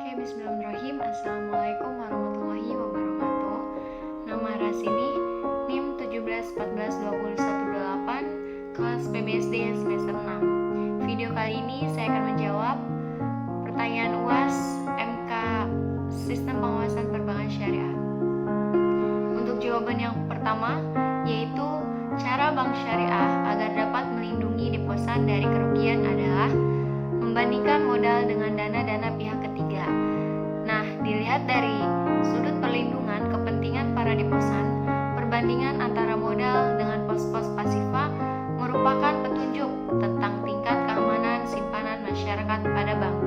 Bismillahirrahmanirrahim. Assalamualaikum warahmatullahi wabarakatuh. Nama Rasini, NIM 1714218, kelas PBSD semester 6. Video kali ini saya akan menjawab pertanyaan UAS MK Sistem Pengawasan Perbankan Syariah. Untuk jawaban yang pertama, yaitu cara bank syariah agar dapat melindungi deposan dari kerugian adalah membandingkan modal dengan dana-dana pihak ketiga. Nah, dilihat dari sudut perlindungan kepentingan para deposan, perbandingan antara modal dengan pos-pos pasifa merupakan petunjuk tentang tingkat keamanan simpanan masyarakat pada bank.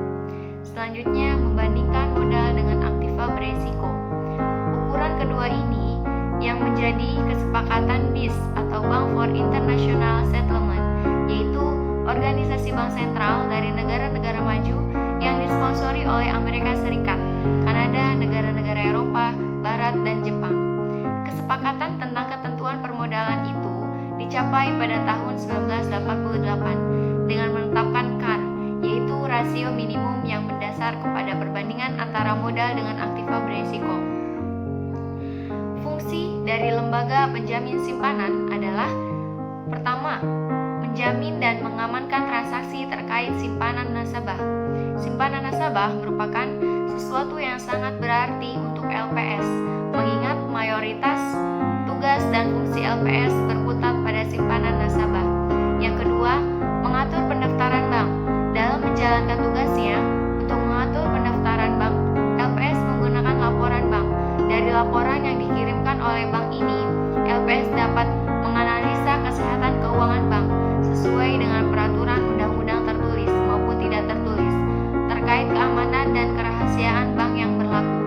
Selanjutnya, membandingkan modal dengan aktiva beresiko. Ukuran kedua ini yang menjadi kesepakatan BIS atau Bank for International Settlement, yaitu organisasi bank sentral dari negara-negara maju yang disponsori oleh Amerika Serikat, Kanada, negara-negara Eropa, Barat, dan Jepang. Kesepakatan tentang ketentuan permodalan itu dicapai pada tahun 1988 dengan menetapkan CAR, yaitu rasio minimum yang mendasar kepada perbandingan antara modal dengan aktiva beresiko. Fungsi dari lembaga penjamin simpanan adalah: pertama, menjamin dan mengamankan transaksi terkait simpanan nasabah. Simpanan nasabah merupakan sesuatu yang sangat berarti untuk LPS, mengingat mayoritas tugas dan fungsi LPS berkutat pada simpanan nasabah. Yang kedua, mengatur pendaftaran bank. Dalam menjalankan tugasnya untuk mengatur pendaftaran bank, LPS menggunakan laporan bank. Dari laporan yang dikirimkan oleh bank ini, LPS dapat menganalisa kesehatan keuangan bank sesuai dengan peraturan undang-undang tertulis maupun tidak tertulis terkait keamanan dan kerahasiaan bank yang berlaku.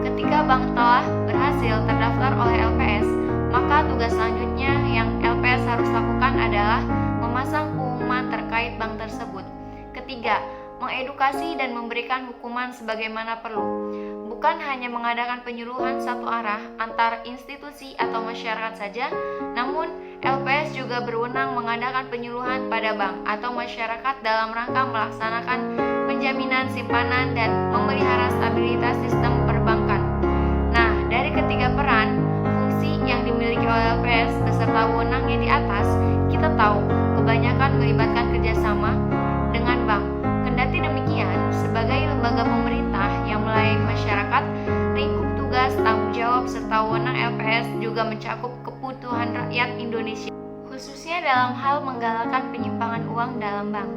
Ketika bank telah berhasil terdaftar oleh LPS, maka tugas selanjutnya yang LPS harus lakukan adalah memasang pengumuman terkait bank tersebut. Ketiga, mengedukasi dan memberikan hukuman sebagaimana perlu. Bukan hanya mengadakan penyuluhan satu arah antar institusi atau masyarakat saja, namun LPS juga berwenang mengadakan penyuluhan pada bank atau masyarakat dalam rangka melaksanakan penjaminan simpanan dan memelihara stabilitas sistem perbankan. Nah, dari ketiga peran fungsi yang dimiliki oleh LPS beserta wewenang yang di atas, kita tahu kebanyakan melibatkan kerjasama dengan bank. Kendati demikian, sebagai lembaga pemerintah yang melayani masyarakat, lingkup tugas, tanggung jawab, serta wewenang LPS juga mencakup kebutuhan rakyat Indonesia, khususnya dalam hal menggalakkan penyimpangan uang dalam bank.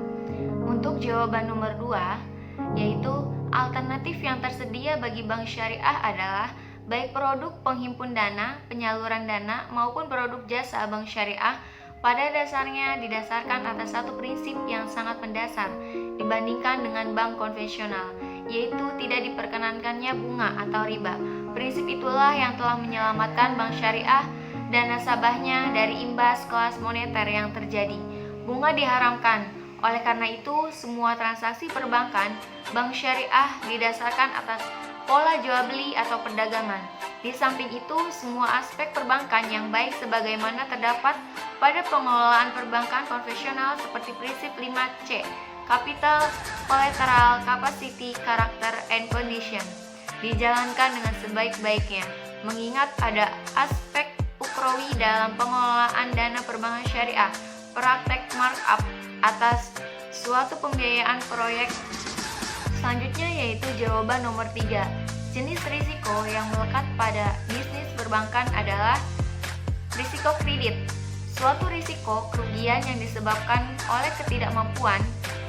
Untuk jawaban nomor 2, yaitu alternatif yang tersedia bagi bank syariah adalah baik produk penghimpun dana, penyaluran dana, maupun produk jasa bank syariah pada dasarnya didasarkan atas satu prinsip yang sangat mendasar dibandingkan dengan bank konvensional, yaitu tidak diperkenankannya bunga atau riba. Prinsip itulah yang telah menyelamatkan bank syariah dan nasabahnya dari imbas kelas moneter yang terjadi. Bunga diharamkan. Oleh karena itu, semua transaksi perbankan bank syariah didasarkan atas pola jual beli atau perdagangan. Di samping itu, semua aspek perbankan yang baik sebagaimana terdapat pada pengelolaan perbankan konvensional seperti prinsip 5C, capital, collateral, capacity, character, and condition, dijalankan dengan sebaik-baiknya. Mengingat ada aspek ukrawi dalam pengelolaan dana perbankan syariah, praktek markup atas suatu pembiayaan proyek. Selanjutnya yaitu jawaban nomor 3. Jenis risiko yang melekat pada bisnis perbankan adalah risiko kredit. Suatu risiko kerugian yang disebabkan oleh ketidakmampuan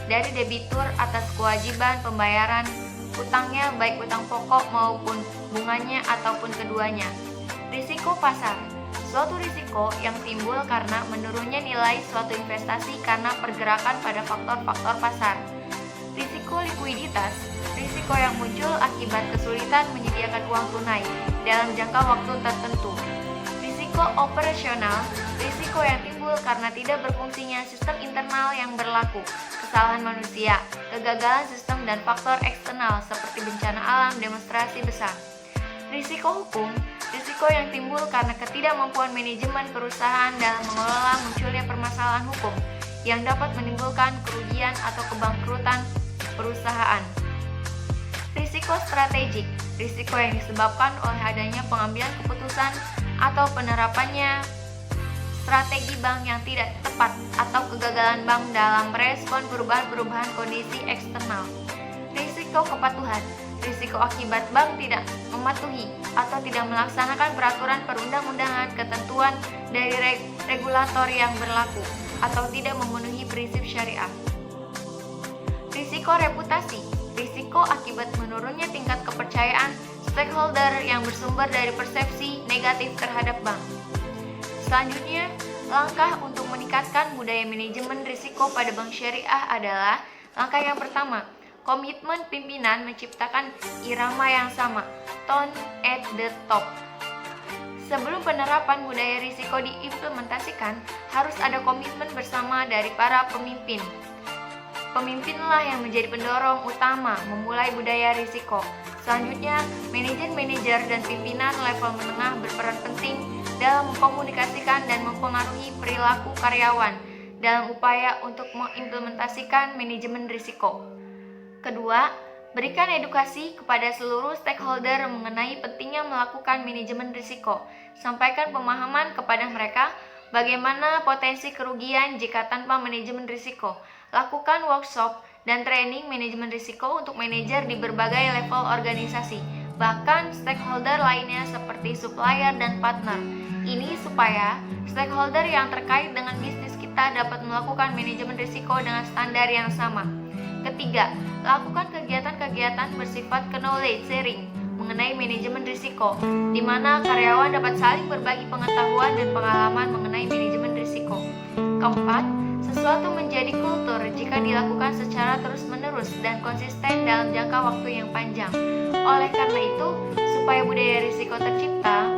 dari debitur atas kewajiban pembayaran utangnya, baik utang pokok maupun bunganya ataupun keduanya. Risiko pasar. Suatu risiko yang timbul karena menurunnya nilai suatu investasi karena pergerakan pada faktor-faktor pasar. Risiko likuiditas, risiko yang muncul akibat kesulitan menyediakan uang tunai dalam jangka waktu tertentu. Risiko operasional, risiko yang timbul karena tidak berfungsinya sistem internal yang berlaku, kesalahan manusia, kegagalan sistem dan faktor eksternal seperti bencana alam, demonstrasi besar. Risiko hukum, risiko yang timbul karena ketidakmampuan manajemen perusahaan dalam mengelola munculnya permasalahan hukum yang dapat menimbulkan kerugian atau kebangkrutan perusahaan. Risiko Risiko strategik, risiko yang disebabkan oleh adanya pengambilan keputusan atau penerapannya strategi bank yang tidak tepat atau kegagalan bank dalam merespon perubahan-perubahan kondisi eksternal. Risiko kepatuhan, risiko akibat bank tidak mematuhi atau tidak melaksanakan peraturan perundang-undangan, ketentuan dari regulator yang berlaku atau tidak memenuhi prinsip syariah. Risiko reputasi, risiko akibat menurunnya tingkat kepercayaan stakeholder yang bersumber dari persepsi negatif terhadap bank. Selanjutnya, langkah untuk meningkatkan budaya manajemen risiko pada bank syariah adalah langkah yang pertama, komitmen pimpinan menciptakan irama yang sama, tone at the top. Sebelum penerapan budaya risiko diimplementasikan, harus ada komitmen bersama dari para pemimpin. Pemimpinlah yang menjadi pendorong utama memulai budaya risiko. Selanjutnya, manajer dan pimpinan level menengah berperan penting dalam mengkomunikasikan dan mempengaruhi perilaku karyawan dalam upaya untuk mengimplementasikan manajemen risiko. Kedua, berikan edukasi kepada seluruh stakeholder mengenai pentingnya melakukan manajemen risiko. Sampaikan pemahaman kepada mereka bagaimana potensi kerugian jika tanpa manajemen risiko. Lakukan workshop dan training manajemen risiko untuk manajer di berbagai level organisasi, bahkan stakeholder lainnya seperti supplier dan partner. Ini supaya stakeholder yang terkait dengan bisnis kita dapat melakukan manajemen risiko dengan standar yang sama. Ketiga, lakukan kegiatan-kegiatan bersifat knowledge sharing mengenai manajemen risiko, di mana karyawan dapat saling berbagi pengetahuan dan pengalaman mengenai manajemen risiko. Keempat, sesuatu menjadi kultur jika dilakukan secara terus-menerus dan konsisten dalam jangka waktu yang panjang. Oleh karena itu, supaya budaya risiko tercipta,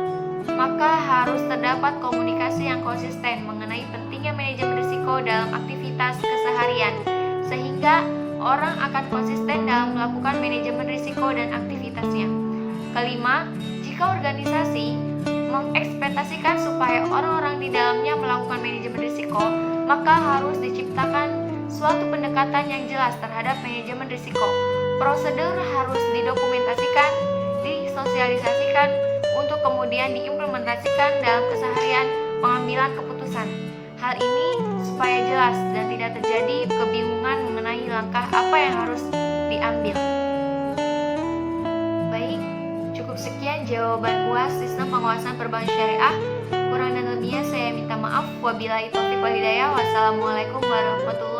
maka harus terdapat komunikasi yang konsisten mengenai pentingnya manajemen risiko dalam aktivitas keseharian, sehingga orang akan konsisten dalam melakukan manajemen risiko dan aktivitasnya. Kelima, jika organisasi mengekspektasikan supaya orang-orang di dalamnya melakukan manajemen risiko, maka harus diciptakan suatu pendekatan yang jelas terhadap manajemen risiko. Prosedur harus didokumentasikan, disosialisasikan, untuk kemudian diimplementasikan dalam keseharian pengambilan keputusan. Hal ini supaya jelas dan tidak terjadi kebingungan mengenai langkah apa yang harus diambil. Baik, cukup sekian jawaban UAS Sistem Penguasaan Perbankan Syariah. Kurang dan lebihnya saya minta maaf. Wabillahi taufiq wal hidayah. Wassalamualaikum warahmatullahi wabarakatuh.